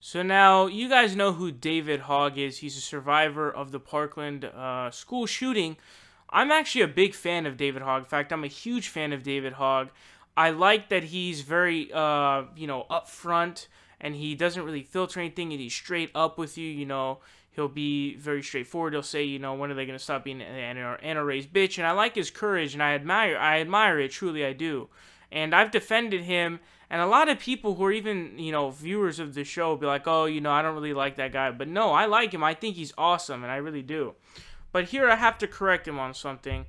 So now, you guys know who David Hogg is. He's a survivor of the Parkland school shooting. I'm actually a big fan of David Hogg. In fact, I'm a huge fan of David Hogg. I like that he's very, upfront, and he doesn't really filter anything, and he's straight up with you, He'll be very straightforward. He'll say, when are they going to stop being an NRA's bitch? And I like his courage, and I admire it, truly I do. And I've defended him, and a lot of people who are even, viewers of the show be like, oh, I don't really like that guy. But no, I like him. I think he's awesome, and I really do. But here I have to correct him on something.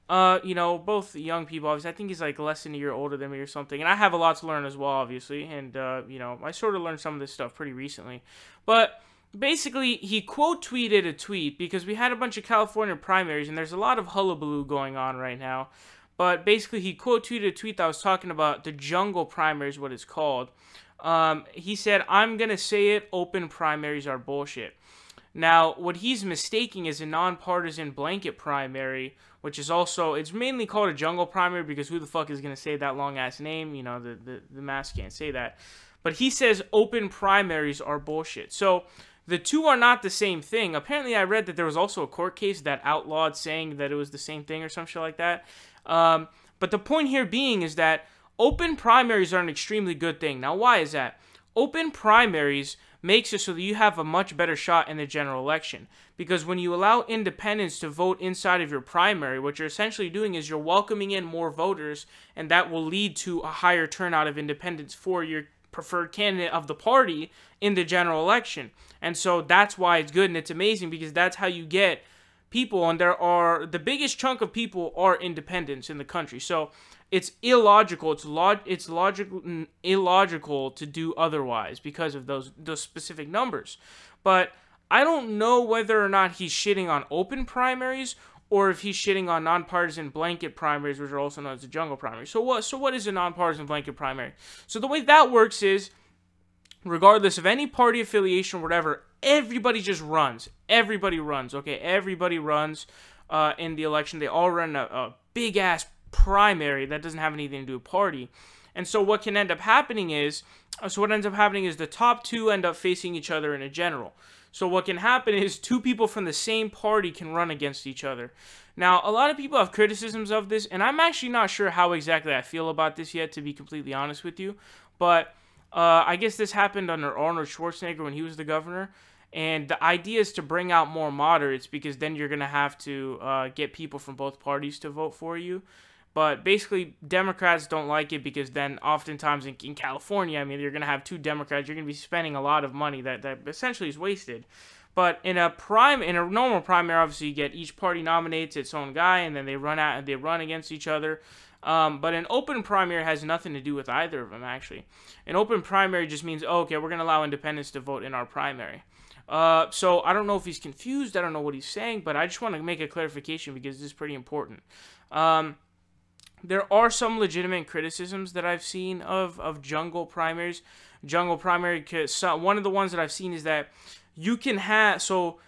Both young people, obviously, I think he's like less than a year older than me or something. And I have a lot to learn as well, obviously. And, I sort of learned some of this stuff pretty recently. But basically, he quote tweeted a tweet because we had a bunch of California primaries, and there's a lot of hullabaloo going on right now. But basically, he quote tweeted a tweet that was talking about the jungle primaries, what it's called. He said, I'm going to say it, open primaries are bullshit. Now, what he's mistaking is a nonpartisan blanket primary, which is also, it's mainly called a jungle primary because who the fuck is going to say that long-ass name? The mask can't say that. But he says open primaries are bullshit. So, the two are not the same thing. Apparently, I read that there was also a court case that outlawed saying that it was the same thing or some shit like that. But the point here being is that open primaries are an extremely good thing. Now, why is that? Open primaries makes it so that you have a much better shot in the general election. Because when you allow independents to vote inside of your primary, what you're essentially doing is you're welcoming in more voters, and that will lead to a higher turnout of independents for your preferred candidate of the party in the general election. And so that's why it's good, and it's amazing because that's how you get people, and the biggest chunk of people are independents in the country. So it's illogical. It's illogical to do otherwise because of those specific numbers. But I don't know whether or not he's shitting on open primaries or if he's shitting on nonpartisan blanket primaries, which are also known as the jungle primaries. So what is a nonpartisan blanket primary? So the way that works is, regardless of any party affiliation or whatever, everybody just runs. Everybody runs, okay? Everybody runs in the election. They all run a big-ass primary that doesn't have anything to do with party. And so what can end up happening is, the top two end up facing each other in a general. So what can happen is two people from the same party can run against each other. Now, a lot of people have criticisms of this, and I'm actually not sure how exactly I feel about this yet, to be completely honest with you. But I guess this happened under Arnold Schwarzenegger when he was the governor. And the idea is to bring out more moderates because then you're going to have to get people from both parties to vote for you. But basically, Democrats don't like it because then oftentimes in California, I mean, you're going to have two Democrats. You're going to be spending a lot of money that essentially is wasted. But in a normal primary, obviously, you get each party nominates its own guy, and then they run against each other. But an open primary has nothing to do with either of them, actually. An open primary just means, oh, okay, we're going to allow independents to vote in our primary. So I don't know if he's confused. I don't know what he's saying, but I just want to make a clarification because this is pretty important. There are some legitimate criticisms that I've seen of jungle primaries. Jungle primary, one of the ones that I've seen is that you can have, so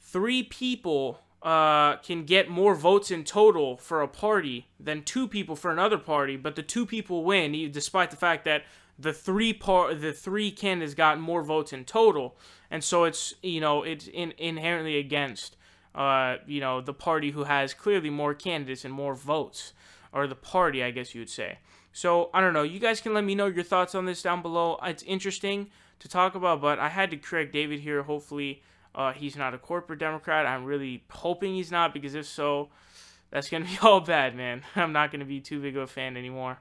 3 people can get more votes in total for a party than 2 people for another party, but the 2 people win, despite the fact that the three candidates got more votes in total, and so it's inherently against the party who has clearly more candidates and more votes, or the party, I guess you would say. So I don't know. You guys can let me know your thoughts on this down below. It's interesting to talk about, but I had to correct David here. Hopefully, he's not a corporate Democrat. I'm really hoping he's not, because if so, that's gonna be all bad, man. I'm not gonna be too big of a fan anymore.